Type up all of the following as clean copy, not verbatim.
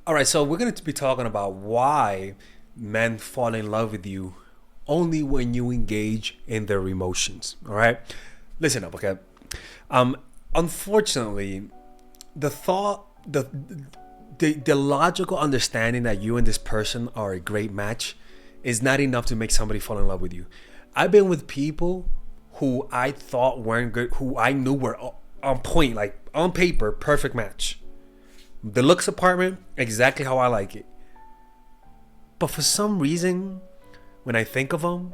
All right, so we're going to be talking about why men fall in love with you only when you engage in their emotions. All right, listen up, okay? Um, Unfortunately, the thought, the logical understanding that you and this person are a great match is not enough to make somebody fall in love with you. I've been with people who I thought weren't good, who I knew were on point, like on paper, perfect match. The looks apartment, exactly how I like it. But for some reason, when I think of them,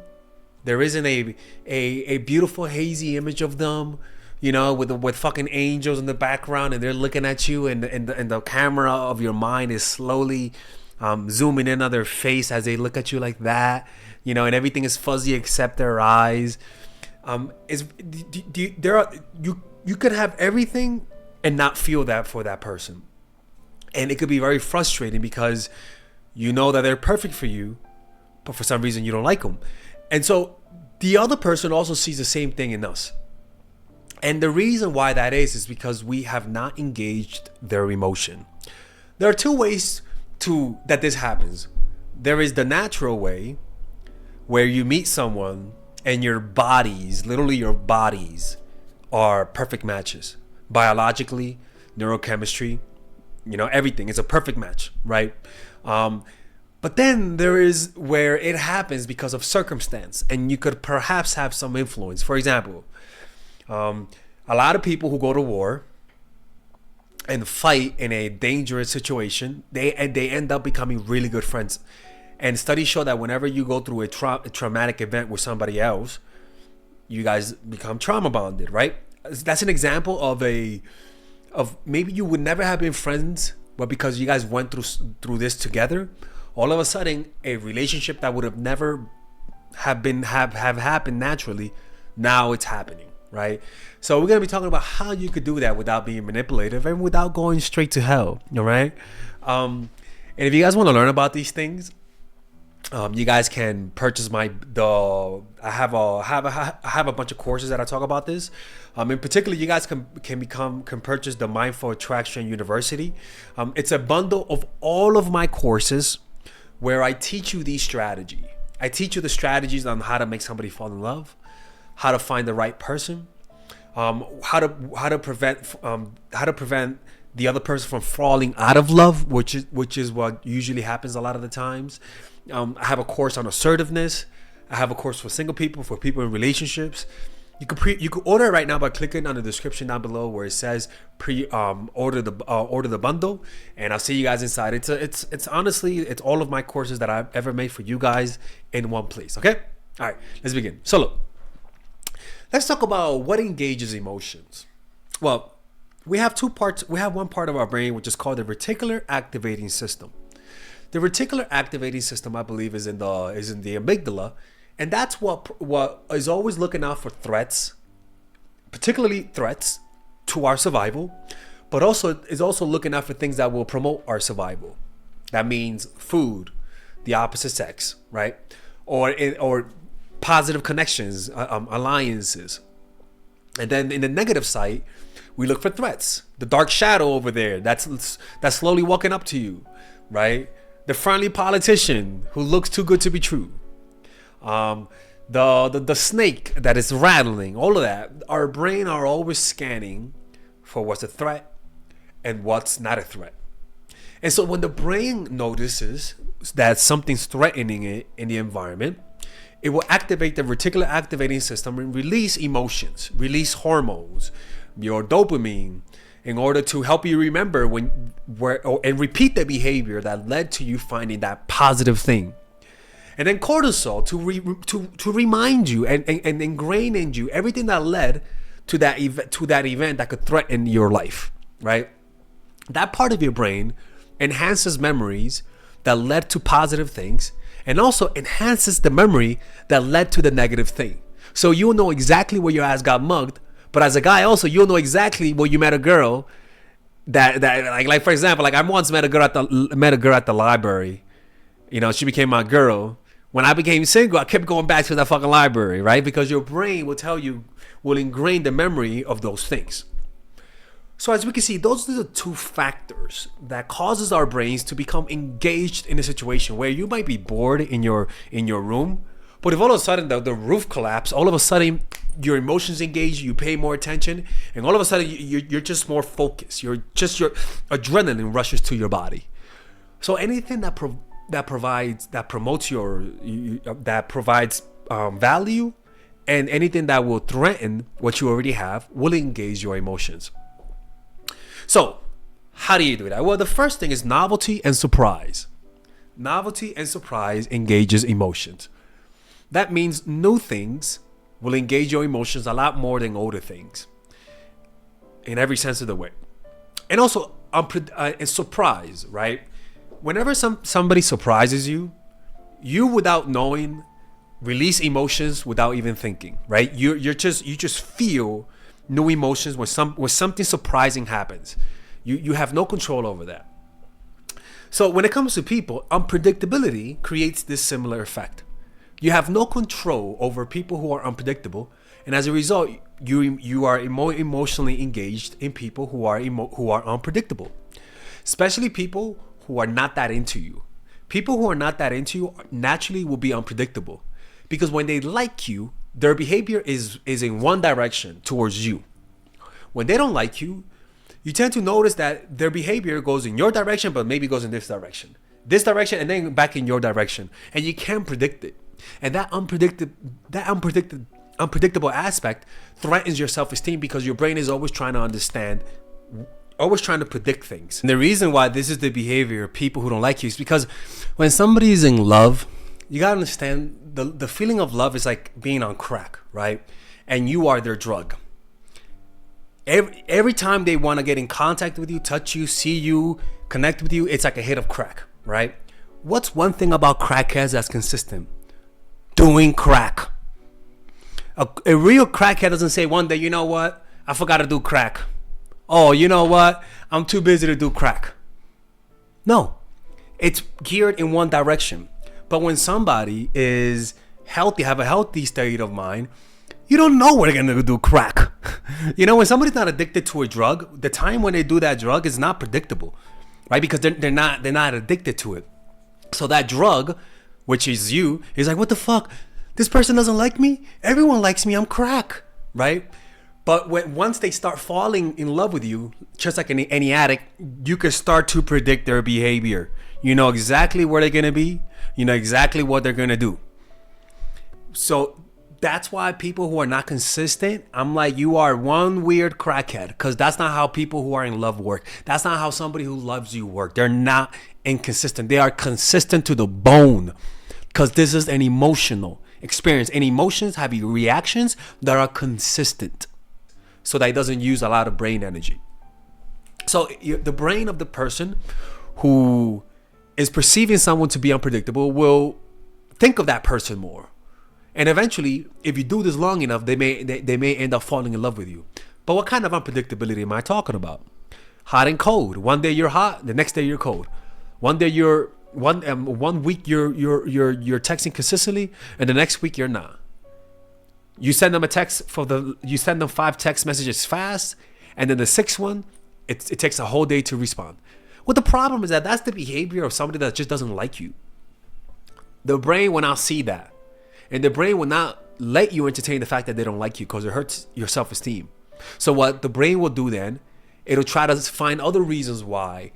there isn't a beautiful hazy image of them, with fucking angels in the background, and they're looking at you, and the camera of your mind is slowly zooming in on their face as they look at you like that, and everything is fuzzy except their eyes. Is there are you could have everything and not feel that for that person, and it could be very frustrating because you know that they're perfect for you, but for some reason you don't like them, and so the other person also sees the same thing in us. And the reason why that is because we have not engaged their emotion. There are two ways to that this happens. There is the natural way, where you meet someone and your bodies, literally your bodies, are perfect matches. Biologically, neurochemistry, everything is a perfect match, right? But then there is where it happens because of circumstance, and you could perhaps have some influence. For example, a lot of people who go to war and fight in a dangerous situation, they end up becoming really good friends. And studies show that whenever you go through a traumatic event with somebody else, you guys become trauma bonded, right? That's an example of maybe you would never have been friends, but because you guys went through this together, all of a sudden a relationship that would have never have happened naturally, now it's happening. Right? So we're going to be talking about how you could do that without being manipulative and without going straight to hell. All right. And if you guys want to learn about these things, you guys can purchase I have a bunch of courses that I talk about this. In particular, you guys can purchase the Mindful Attraction University. It's a bundle of all of my courses where I teach you these strategies. I teach you the strategies on how to make somebody fall in love, how to find the right person, how to prevent the other person from falling out of love, which is what usually happens a lot of the times. I have a course on assertiveness. I have a course for single people, for people in relationships. You could order it right now by clicking on the description down below where it says order the bundle, and I'll see you guys inside. It's honestly it's all of my courses that I've ever made for you guys in one place. Okay, all right, let's begin. So look. Let's talk about what engages emotions. Well, we have two parts. We have one part of our brain which is called the reticular activating system. The reticular activating system, I believe, is in the amygdala, and that's what is always looking out for threats, particularly threats to our survival, but also is also looking out for things that will promote our survival. That means food, the opposite sex, right, or positive connections, alliances. And then in the negative side, we look for threats. The dark shadow over there that's slowly walking up to you, right? The friendly politician who looks too good to be true. The snake that is rattling, all of that. Our brain are always scanning for what's a threat and what's not a threat. And so when the brain notices that something's threatening it in the environment, it will activate the reticular activating system and release emotions, release hormones, your dopamine, in order to help you remember and repeat the behavior that led to you finding that positive thing. And then cortisol to remind you and ingrain in you everything that led to that event that could threaten your life, right? That part of your brain enhances memories that led to positive things, and also enhances the memory that led to the negative thing. So you'll know exactly where your ass got mugged, but as a guy also, you'll know exactly where you met a girl that like for example, like I once met a girl at the library. She became my girl. When I became single, I kept going back to that fucking library, right? Because your brain will ingrain the memory of those things. So as we can see, those are the two factors that causes our brains to become engaged in a situation where you might be bored in your room, but if all of a sudden the roof collapse, all of a sudden your emotions engage, you pay more attention, and all of a sudden you're just more focused. Your adrenaline rushes to your body. So anything that provides value, and anything that will threaten what you already have will engage your emotions. So, how do you do that? Well, the first thing is novelty and surprise. Novelty and surprise engages emotions. That means new things will engage your emotions a lot more than older things, in every sense of the way. And also, surprise, right? Whenever somebody surprises you, without knowing, release emotions without even thinking, right? You just feel new emotions when something surprising happens. You have no control over that. So when it comes to people, unpredictability creates this similar effect. You have no control over people who are unpredictable, and as a result, you are more emotionally engaged in people who are unpredictable, especially people who are not that into you. People who are not that into you naturally will be unpredictable, because when they like you, their behavior is in one direction towards you. When they don't like you, you tend to notice that their behavior goes in your direction, but maybe goes in this direction, and then back in your direction, and you can't predict it. And that unpredictable aspect threatens your self-esteem, because your brain is always trying to understand, always trying to predict things. And the reason why this is the behavior of people who don't like you is because when somebody is in love, you gotta understand the feeling of love is like being on crack, right? And you are their drug. Every time they want to get in contact with you, touch you, see you, connect with you, it's like a hit of crack, right? What's one thing about crackheads that's consistent? Doing crack. A real crackhead doesn't say one day, you know what, I forgot to do crack. Oh, you know what, I'm too busy to do crack. No, it's geared in one direction. But when somebody is healthy, have a healthy state of mind, you don't know when they're gonna do crack. When somebody's not addicted to a drug, the time when they do that drug is not predictable, right? Because they're not addicted to it. So that drug, which is you, is like, what the fuck? This person doesn't like me? Everyone likes me, I'm crack, right? But once they start falling in love with you, just like any addict, you can start to predict their behavior. You know exactly where they're gonna be. You know exactly what they're gonna do. So that's why people who are not consistent, I'm like, you are one weird crackhead, because that's not how people who are in love work. That's not how somebody who loves you work. They're not inconsistent. They are consistent to the bone, because this is an emotional experience, and emotions have reactions that are consistent, so that it doesn't use a lot of brain energy. So the brain of the person who is perceiving someone to be unpredictable will think of that person more. And eventually, if you do this long enough, they may end up falling in love with you. But what kind of unpredictability am I talking about? Hot and cold. One day you're hot, the next day you're cold. One day you're 1 week you're texting consistently, and the next week you're not. You send them you send them 5 text messages fast, and then the 6th one, it takes a whole day to respond. Well, the problem is that's the behavior of somebody that just doesn't like you. The brain will not see that. And the brain will not let you entertain the fact that they don't like you, because it hurts your self-esteem. So what the brain will do then, it'll try to find other reasons why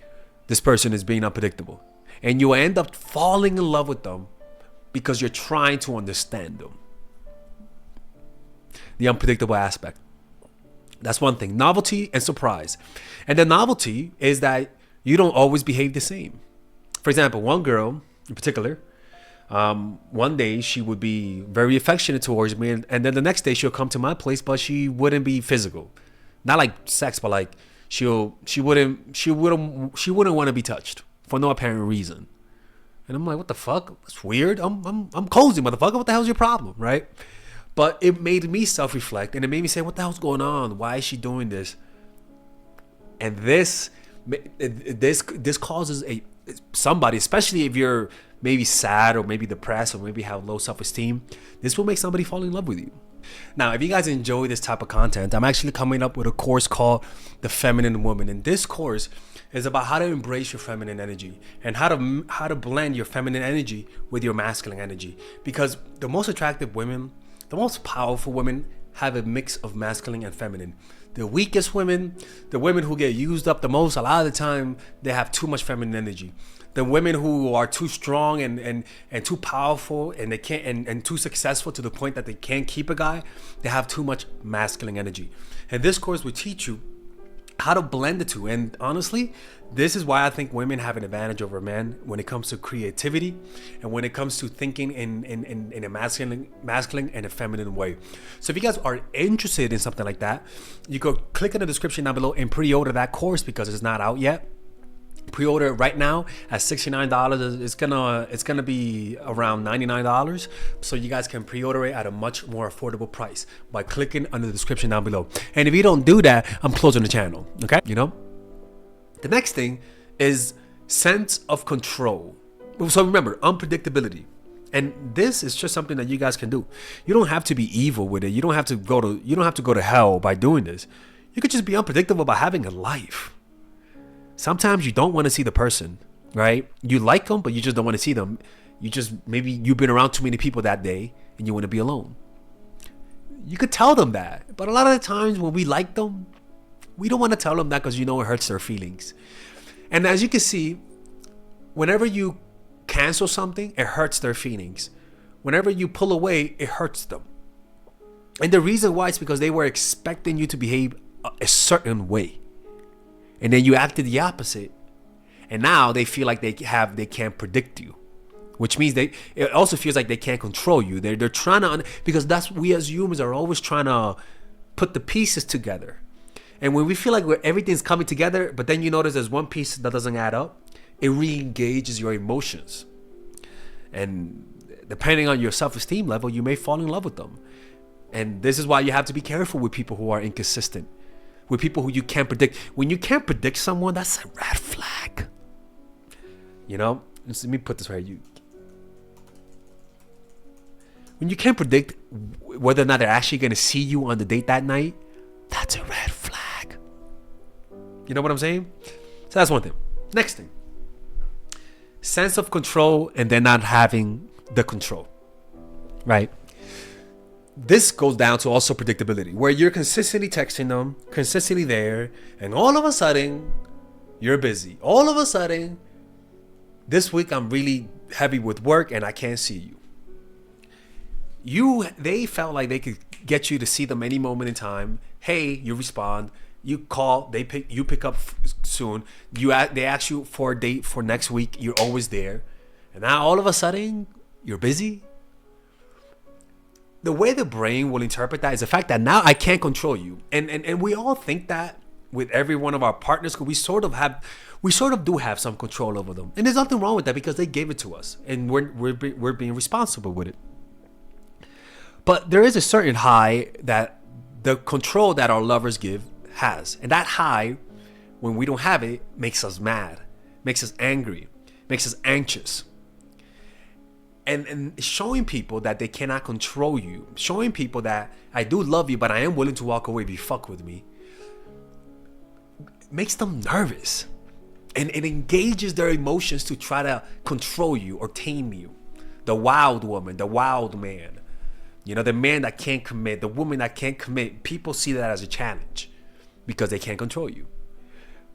this person is being unpredictable. And you'll end up falling in love with them because you're trying to understand them. The unpredictable aspect. That's one thing. Novelty and surprise. And the novelty is that you don't always behave the same. For example, one girl in particular, one day she would be very affectionate towards me, and then the next day she'll come to my place, but she wouldn't be physical, not like sex, but like she wouldn't want to be touched for no apparent reason. And I'm like, what the fuck? That's weird. I'm cozy, motherfucker. What the hell's your problem, right? But it made me self-reflect, and it made me say, what the hell's going on? Why is she doing this? And this causes somebody, especially if you're maybe sad or maybe depressed or maybe have low self-esteem, this will make somebody fall in love with you. Now, if you guys enjoy this type of content, I'm actually coming up with a course called The Feminine Woman. And this course is about how to embrace your feminine energy and how to blend your feminine energy with your masculine energy. Because the most attractive women, the most powerful women have a mix of masculine and feminine. The weakest women, the women who get used up the most, a lot of the time, they have too much feminine energy. The women who are too strong and too powerful and they can't and too successful to the point that they can't keep a guy, they have too much masculine energy. And this course will teach you how to blend the two. And honestly, this is why I think women have an advantage over men when it comes to creativity and when it comes to thinking in a masculine and a feminine way. So if you guys are interested in something like that, you go click in the description down below and pre-order that course because it's not out yet. Pre-order it right now at $69. It's gonna be around $99, so you guys can pre-order it at a much more affordable price by clicking on the description down below. And if you don't do that, I'm closing the channel. Okay, the next thing is sense of control. So remember, unpredictability. And this is just something that you guys can do. You don't have to be evil with it. You don't have to go to hell by doing this. You could just be unpredictable by having a life. Sometimes you don't want to see the person, right? You like them, but you just don't want to see them. Maybe you've been around too many people that day and you want to be alone. You could tell them that. But a lot of the times when we like them, we don't want to tell them that because it hurts their feelings. And as you can see, whenever you cancel something, it hurts their feelings. Whenever you pull away, it hurts them. And the reason why is because they were expecting you to behave a certain way. And then you acted the opposite. And now they feel like they can't predict you. Which means it also feels like they can't control you. They're trying to, because we as humans are always trying to put the pieces together. And when we feel like everything's coming together, but then you notice there's one piece that doesn't add up, it re-engages your emotions. And depending on your self-esteem level, you may fall in love with them. And this is why you have to be careful with people who are inconsistent. With people who you can't predict. When you can't predict someone, that's a red flag. Let me put this right. When you can't predict whether or not they're actually going to see you on the date that night, that's a red flag. You know what I'm saying? So that's one thing. Next thing. Sense of control and then not having the control. Right? This goes down to also predictability, where you're consistently texting them, consistently there, and all of a sudden, you're busy. All of a sudden, this week I'm really heavy with work and I can't see you. They felt like they could get you to see them any moment in time. Hey, you respond. You call. You pick up soon. They ask you for a date for next week. You're always there, and now all of a sudden, you're busy. The way the brain will interpret that is the fact that now I can't control you. And we all think that with every one of our partners, because we sort of do have some control over them. And there's nothing wrong with that because they gave it to us and we're being responsible with it. But there is a certain high that the control that our lovers give has. And that high, when we don't have it, makes us mad, makes us angry, makes us anxious. And showing people that they cannot control you, showing people that I do love you, but I am willing to walk away if you fuck with me, makes them nervous. And it engages their emotions to try to control you or tame you. The wild woman, the wild man, the man that can't commit, the woman that can't commit, people see that as a challenge because they can't control you.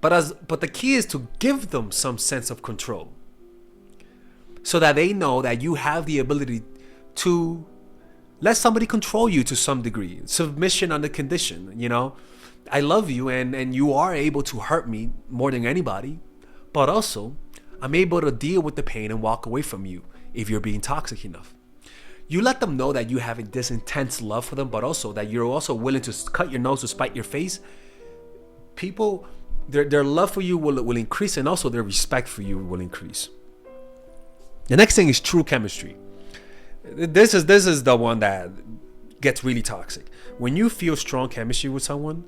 But the key is to give them some sense of control, so that they know that you have the ability to let somebody control you to some degree. Submission under condition, I love you and you are able to hurt me more than anybody, but also I'm able to deal with the pain and walk away from you if you're being toxic enough. You let them know that you have this intense love for them, but also that you're also willing to cut your nose to spite your face. People, their love for you will increase, and also their respect for you will increase. The next thing is true chemistry. This is the one that gets really toxic. When you feel strong chemistry with someone,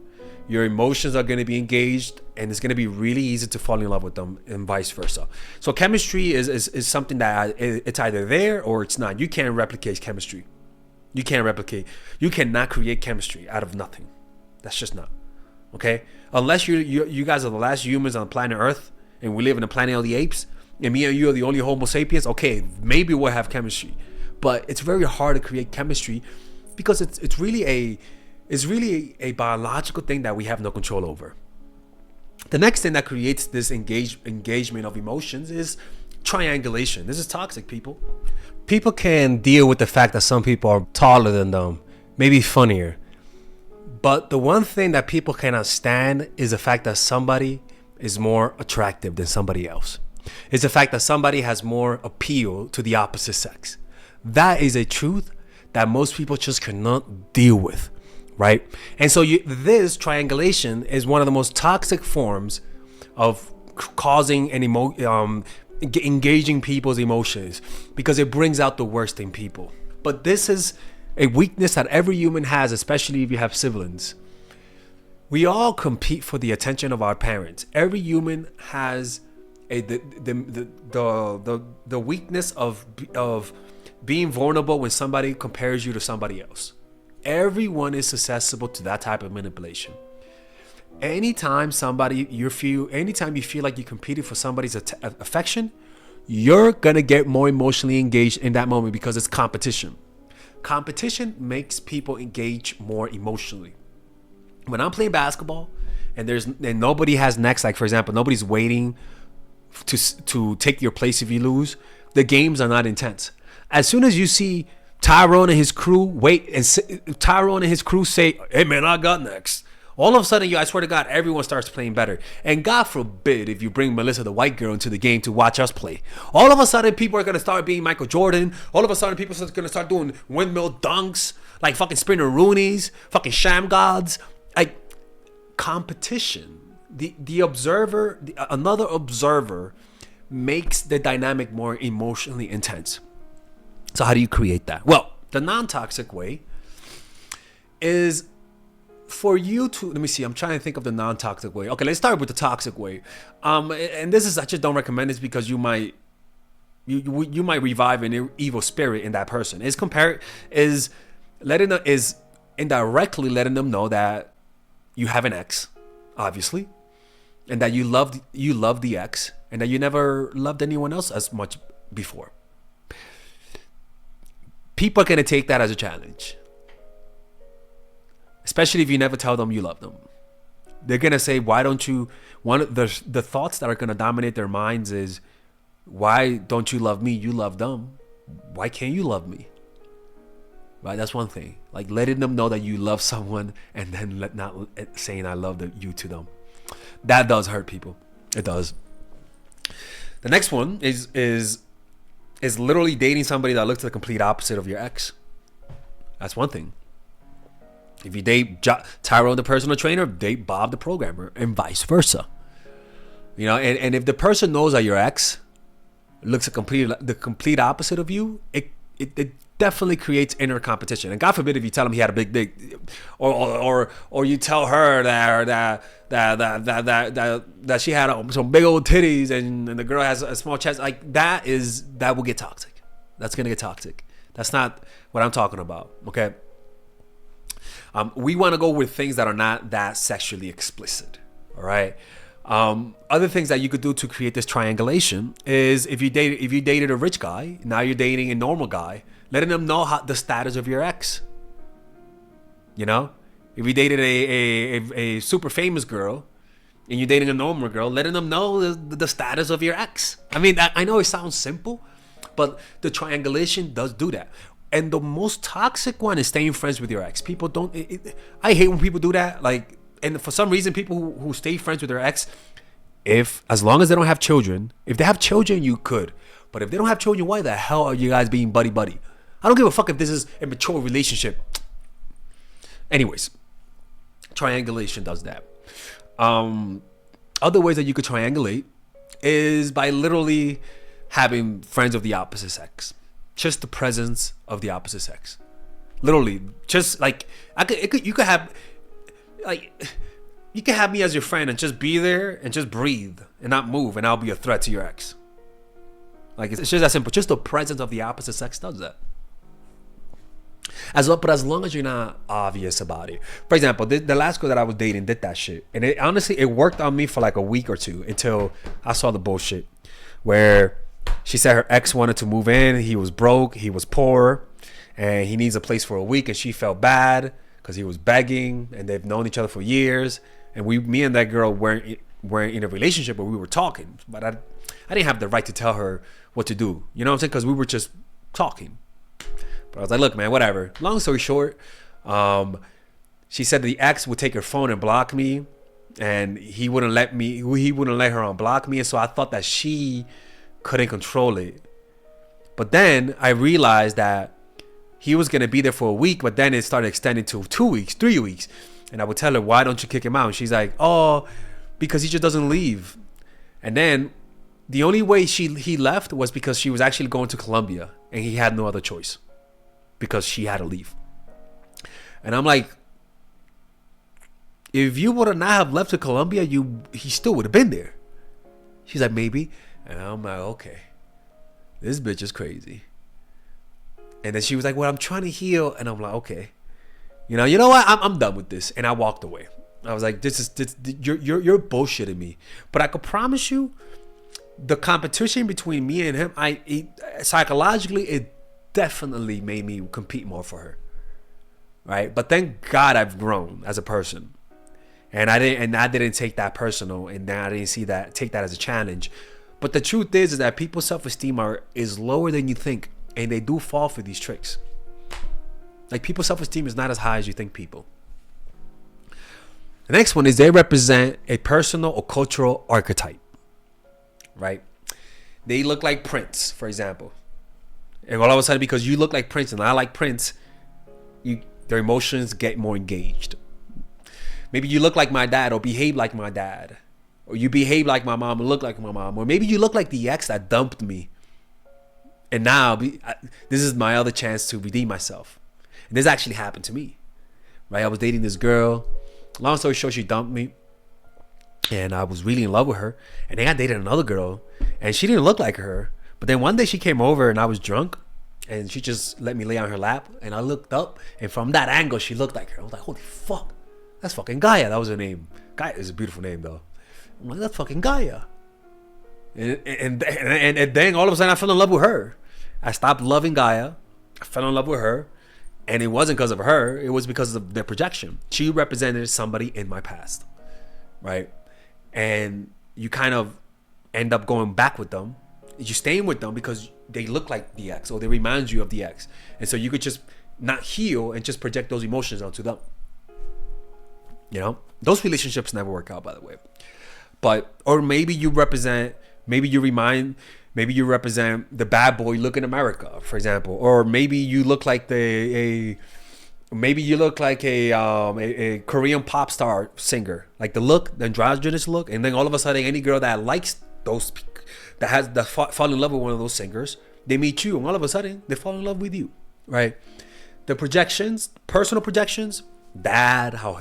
your emotions are going to be engaged and it's going to be really easy to fall in love with them and vice versa. So chemistry is something that it's either there or it's not. You can't replicate chemistry. You can't replicate. You cannot create chemistry out of nothing. That's just not. Okay? Unless you guys are the last humans on planet Earth and we live in the planet of the apes and me and you are the only Homo sapiens, okay, maybe we'll have chemistry. But it's very hard to create chemistry because it's really a biological thing that we have no control over. The next thing that creates this engagement of emotions is triangulation. This is toxic, people. People can deal with the fact that some people are taller than them, maybe funnier. But the one thing that people cannot stand is the fact that somebody is more attractive than somebody else. It's the fact that somebody has more appeal to the opposite sex. That is a truth that most people just cannot deal with, right? And so this triangulation is one of the most toxic forms of causing an engaging people's emotions because it brings out the worst in people. But this is a weakness that every human has, especially if you have siblings. We all compete for the attention of our parents. Every human has the weakness of being vulnerable when somebody compares you to somebody else. Everyone is susceptible to that type of manipulation. Anytime you feel like you're competing for somebody's affection, you're gonna get more emotionally engaged in that moment because it's competition. Competition makes people engage more emotionally. When I'm playing basketball and nobody has next, like for example, nobody's waiting to take your place if you lose, the games are not intense. As soon as you see Tyrone and his crew say, "Hey man, I got next," all of a sudden, I swear to God, everyone starts playing better. And God forbid if you bring Melissa the white girl into the game to watch us play. All of a sudden, people are going to start being Michael Jordan. All of a sudden, people are going to start doing windmill dunks, like fucking spinner Roonies, fucking sham gods. Like, competition. Another observer makes the dynamic more emotionally intense. So how do you create that? Well, the non-toxic way is for you to, let me see, I'm trying to think of the non-toxic way. Okay, let's start with the toxic way. And this is, I just don't recommend this because you might revive an evil spirit in that person. Is indirectly letting them know that you have an ex, obviously, and that you love the ex, and that you never loved anyone else as much before. People are gonna take that as a challenge. Especially if you never tell them you love them. They're going to say, why don't you... The thoughts that are going to dominate their minds is, why don't you love me? You love them. Why can't you love me? Right? That's one thing. Like letting them know that you love someone and then not saying I love you to them. That does hurt people. It does. The next one is literally dating somebody that looks the complete opposite of your ex. That's one thing. If you date Tyrone the personal trainer, date Bob the programmer, and vice versa. You know, and if the person knows that your ex looks the complete opposite of you, it definitely creates inner competition. And God forbid if you tell him he had a big dick, or you tell her that she had some big old titties and the girl has a small chest, like that will get toxic. That's gonna get toxic. That's not what I'm talking about. Okay. We want to go with things that are not that sexually explicit. All right. Other things that you could do to create this triangulation is if you dated a rich guy, now you're dating a normal guy, letting them know the status of your ex. You know, if you dated a super famous girl and you're dating a normal girl, letting them know the status of your ex. I mean, I know it sounds simple, but the triangulation does do that. And the most toxic one is staying friends with your ex. People don't... I hate when people do that. Like, and for some reason, people who stay friends with their ex, as long as they don't have children, if they have children, you could. But if they don't have children, why the hell are you guys being buddy-buddy? I don't give a fuck if this is a mature relationship. Anyways, triangulation does that. Other ways that you could triangulate is by literally having friends of the opposite sex. Just the presence of the opposite sex. Literally, just like you could have me as your friend and just be there and just breathe and not move, and I'll be a threat to your ex. Like it's just that simple. Just the presence of the opposite sex does that. But as long as you're not obvious about it. For example, the last girl that I was dating did that shit, and it honestly it worked on me for like a week or two until I saw the bullshit, where she said her ex wanted to move in. He was broke, he was poor, and he needs a place for a week, and she felt bad because he was begging, and they've known each other for years. And me and that girl weren't in a relationship, but we were talking. But I didn't have the right to tell her what to do. You know what I'm saying? Because we were just talking. But I was like, look, man, whatever. Long story short, she said the ex would take her phone and block me, and he wouldn't let her unblock me. And so I thought that she couldn't control it. But then I realized that he was gonna be there for a week, but then it started extending to 2 weeks, 3 weeks. And I would tell her, why don't you kick him out? And she's like, oh, because he just doesn't leave. And then the only way he left was because she was actually going to Colombia, and he had no other choice because she had to leave. And I'm like, if you would not have left to Colombia, he still would have been there. She's like, maybe. And I'm like, okay, this bitch is crazy. And then she was like, well, I'm trying to heal. And I'm like, okay, you know what? I'm done with this. And I walked away. I was like, you're bullshitting me. But I could promise you, the competition between me and him, psychologically, it definitely made me compete more for her, right? But thank God I've grown as a person, and I didn't take that personal, and I didn't take that as a challenge. But the truth is that people's self-esteem is lower than you think, and they do fall for these tricks. Like, people's self-esteem is not as high as you think. People. The next one is they represent a personal or cultural archetype, right? They look like Prince, for example. And all of a sudden, because you look like Prince and I like Prince, their emotions get more engaged. Maybe you look like my dad or behave like my dad. Or you behave like my mom and look like my mom. Or maybe you look like the ex that dumped me. And now, this is my other chance to redeem myself. And this actually happened to me. Right? I was dating this girl. Long story short, she dumped me. And I was really in love with her. And then I dated another girl. And she didn't look like her. But then one day she came over and I was drunk, and she just let me lay on her lap, and I looked up, and from that angle she looked like her. I was like, holy fuck, that's fucking Gaia. That was her name. Gaia is a beautiful name though. I'm like, that's fucking Gaia. And then all of a sudden I fell in love with her. I stopped loving Gaia. I fell in love with her, and it wasn't because of her. It was because of their projection. She represented somebody in my past, right? And you kind of end up going back with them. You're staying with them because they look like the ex, or they remind you of the ex, and so you could just not heal and just project those emotions onto them. You know, those relationships never work out, by the way. But or maybe you represent the bad boy look in America, for example, or maybe you look like a Korean pop star singer, like the androgynous look, and then all of a sudden any girl that likes those, that fall in love with one of those singers, they meet you, and all of a sudden they fall in love with you, right? The projections, personal projections, dad, how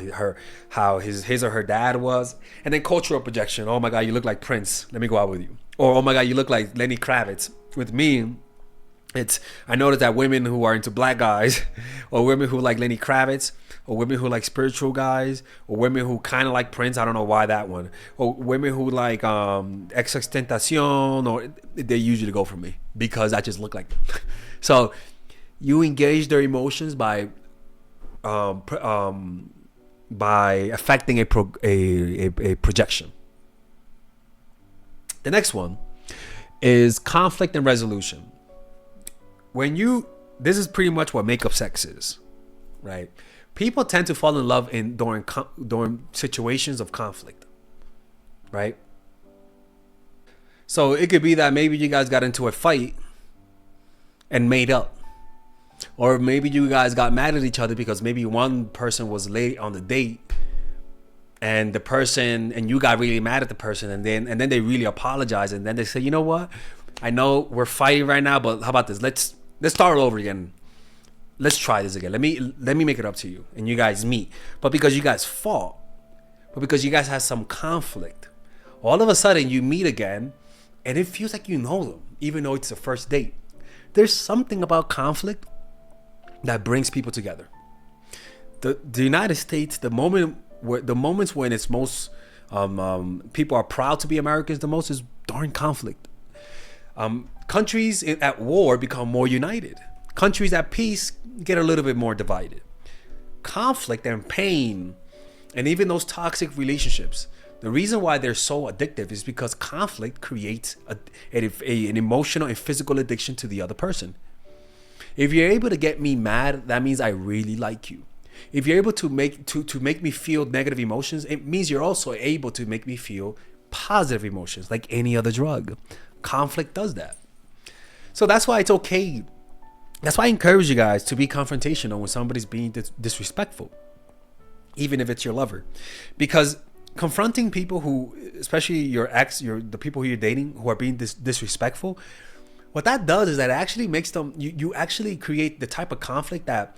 his or her dad was, and then cultural projection. Oh my God, you look like Prince. Let me go out with you. Or oh my God, you look like Lenny Kravitz. With me, I noticed that women who are into black guys, or women who like Lenny Kravitz, or women who like spiritual guys, or women who kind of like Prince. I don't know why that one. Or women who like XXXTentacion, or they usually go for me because I just look like them. So you engage their emotions by affecting a projection. The next one is conflict and resolution. This is pretty much what makeup sex is, right? People tend to fall in love during situations of conflict, right? So it could be that maybe you guys got into a fight and made up, or maybe you guys got mad at each other because maybe one person was late on the date, and you got really mad at the person, and then they really apologize, and then they say, you know what? I know we're fighting right now, but how about this? Let's start over again. Let's try this again. Let me make it up to you, and you guys meet. But because you guys fought, but because you guys had some conflict, all of a sudden you meet again, and it feels like you know them, even though it's the first date. There's something about conflict that brings people together. The United States, the moments when it's most people are proud to be Americans the most is during conflict. Countries at war become more united. Countries at peace get a little bit more divided. Conflict and pain, and even those toxic relationships, the reason why they're so addictive is because conflict creates an emotional and physical addiction to the other person. If you're able to get me mad, that means I really like you. If you're able to make me feel negative emotions, it means you're also able to make me feel positive emotions, like any other drug. Conflict does that. So that's why it's okay. That's why I encourage you guys to be confrontational when somebody's being disrespectful, even if it's your lover. Because confronting people who, especially your ex, the people who you're dating who are being disrespectful, what that does is that it actually makes them, you actually create the type of conflict that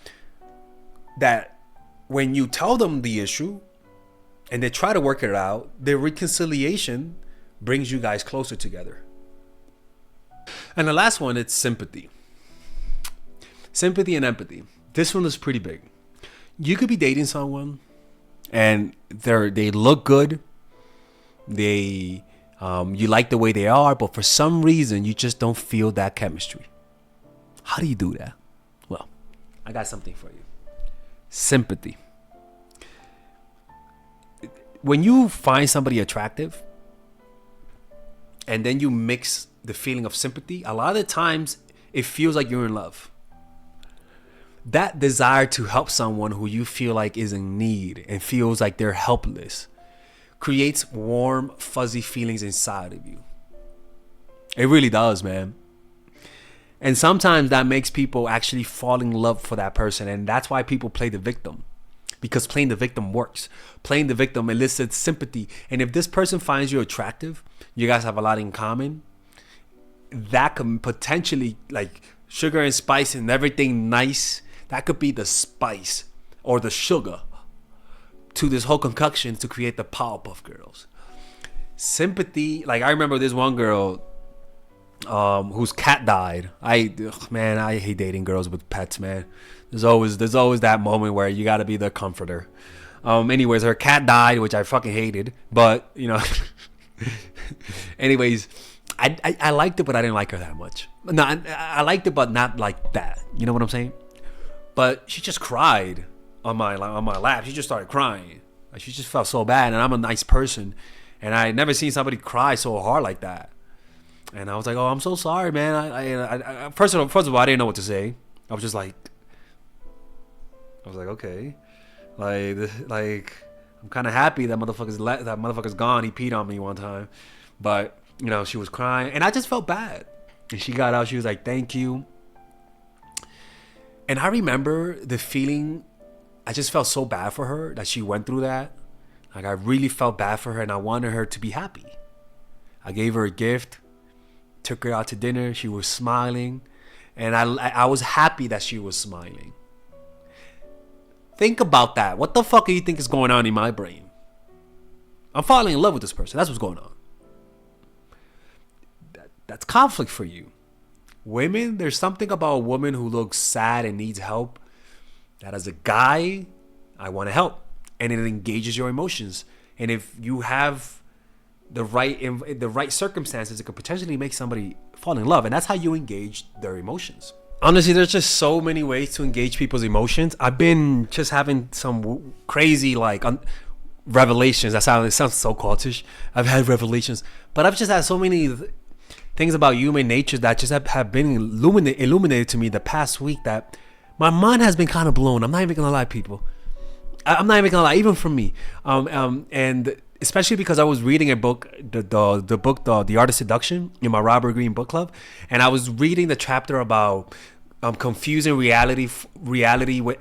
when you tell them the issue and they try to work it out, the reconciliation brings you guys closer together. And the last one, it's sympathy. Sympathy and empathy. This one is pretty big. You could be dating someone and they look good. You like the way they are, but for some reason you just don't feel that chemistry. How do you do that? Well, I got something for you. Sympathy. When you find somebody attractive and then you mix the feeling of sympathy, a lot of the times it feels like you're in love. That desire to help someone who you feel like is in need and feels like they're helpless creates warm, fuzzy feelings inside of you. It really does, man. And sometimes that makes people actually fall in love for that person. And that's why people play the victim. Because playing the victim works. Playing the victim elicits sympathy. And if this person finds you attractive, you guys have a lot in common, that could potentially, like sugar and spice and everything nice, that could be the spice or the sugar to this whole concoction to create the Powerpuff Girls. Sympathy, like I remember this one girl whose cat died. I hate dating girls with pets, man. There's always that moment where you got to be the comforter. Anyways, her cat died, which I fucking hated, but you know. Anyways, I liked it, but I didn't like her that much. No, I liked it, but not like that. You know what I'm saying? But she just cried on my lap. She just started crying. Like, she just felt so bad, and I'm a nice person, and I had never seen somebody cry so hard like that. And I was like, "Oh, I'm so sorry, man." I first of all, I didn't know what to say. I was like, okay, like I'm kind of happy that motherfucker's gone. He peed on me one time, but you know, she was crying, and I just felt bad. And she got out. She was like, "Thank you." And I remember the feeling. I just felt so bad for her that she went through that. Like I really felt bad for her, and I wanted her to be happy. I gave her a gift. Took her out to dinner. She was smiling, and I was happy that she was smiling. Think about that. What the fuck do you think is going on in my brain? I'm falling in love with this person. That's what's going on. That's conflict for you. Women, there's something about a woman who looks sad and needs help that as a guy, I want to help, and it engages your emotions. And if you have the right circumstances, it could potentially make somebody fall in love, and that's how you engage their emotions. Honestly, there's just so many ways to engage people's emotions. I've been just having some crazy revelations. It sounds so cultish. I've had revelations, but I've just had so many things about human nature that just have been illuminated to me the past week that my mind has been kind of blown. I'm not even gonna lie, people. I'm not even gonna lie, even from me. And especially because I was reading a book, the book, The Art of Seduction, in my Robert Greene book club, and I was reading the chapter about confusing reality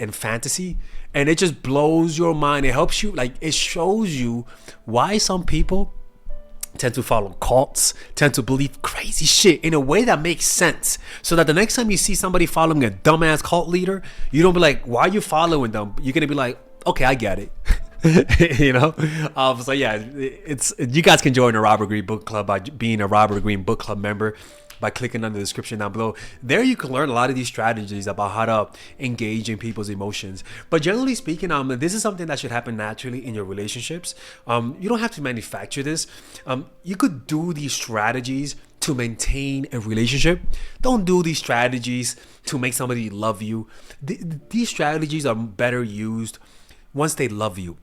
and fantasy, and it just blows your mind. It helps you, like it shows you why some people tend to follow cults, tend to believe crazy shit in a way that makes sense, so that the next time you see somebody following a dumbass cult leader, you don't be like, why are you following them? You're gonna be like, okay, I get it. You know. So yeah, it's you guys can join the Robert Greene book club by being a Robert Greene book club member. by clicking on the description down below. There you can learn a lot of these strategies about how to engage in people's emotions. But generally speaking, this is something that should happen naturally in your relationships. You don't have to manufacture this. You could do these strategies to maintain a relationship. Don't do these strategies to make somebody love you. These strategies are better used once they love you.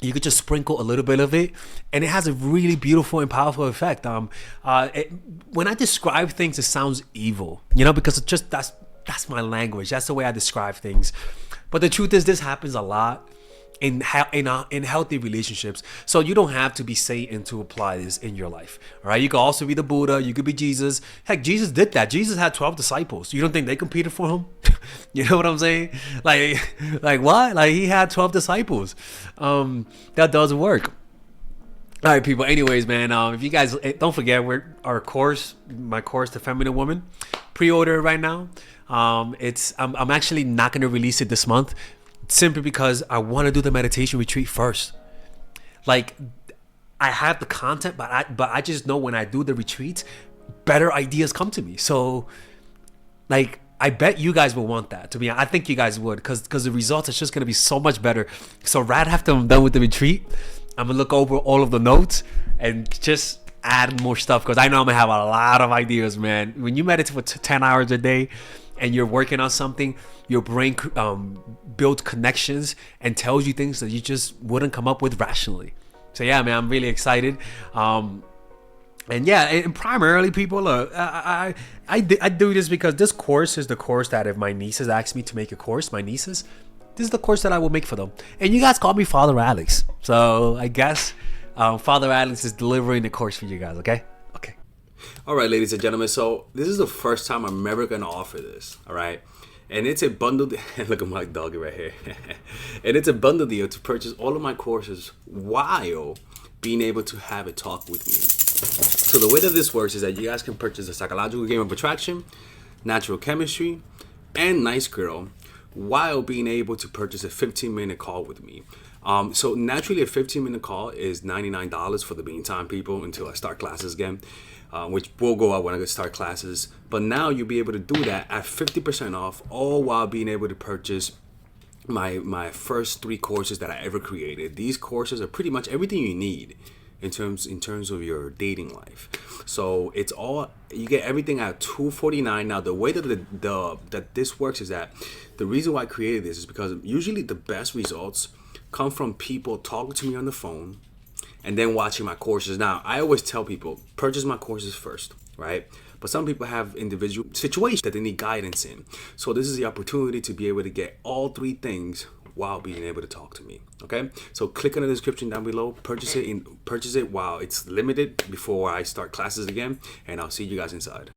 You could just sprinkle a little bit of it, and it has a really beautiful and powerful effect. When I describe things, it sounds evil, because it's just that's my language. That's the way I describe things. But the truth is, this happens a lot in healthy relationships. So you don't have to be Satan to apply this in your life. All right, you could also be the Buddha. You could be Jesus. Heck, Jesus did that. Jesus had 12 disciples. You don't think they competed for him? You know what I'm saying? Like what? Like, he had 12 disciples. That does work. All right, people. Anyways, man, if you guys don't forget, my course, The Feminine Woman, pre-order it right now. I'm actually not going to release it this month, simply because I want to do the meditation retreat first. Like, I have the content, but I just know when I do the retreats, better ideas come to me. So, like, I bet you guys will want that. I think you guys would, because the results are just going to be so much better. So right after I'm done with the retreat, I'm going to look over all of the notes and just add more stuff, because I know I'm going to have a lot of ideas, man. When you meditate for 10 hours a day and you're working on something, your brain builds connections and tells you things that you just wouldn't come up with rationally. So yeah, man, I'm really excited. And yeah, and primarily, people, I do this because this course is the course that if my nieces ask me to make a course, this is the course that I will make for them. And you guys call me Father Alex. So I guess Father Alex is delivering the course for you guys, okay? Okay. All right, ladies and gentlemen. So this is the first time I'm ever going to offer this, all right? And it's a bundle. Look at my doggy right here. And it's a bundle deal to purchase all of my courses while being able to have a talk with me. So the way that this works is that you guys can purchase the Psychological Game of Attraction, Natural Chemistry, and Nice Girl while being able to purchase a 15-minute call with me. So naturally, a 15-minute call is $99 for the meantime, people, until I start classes again, which will go out when I start classes. But now you'll be able to do that at 50% off, all while being able to purchase my first 3 courses that I ever created. These courses are pretty much everything you need in terms of your dating life. So it's all, you get everything at $249. Now the way that that this works is that the reason why I created this is because usually the best results come from people talking to me on the phone and then watching my courses. Now, I always tell people, purchase my courses first, right? But some people have individual situations that they need guidance in. So this is the opportunity to be able to get all 3 things while being able to talk to me, okay? So click on the description down below, purchase it while it's limited before I start classes again, and I'll see you guys inside.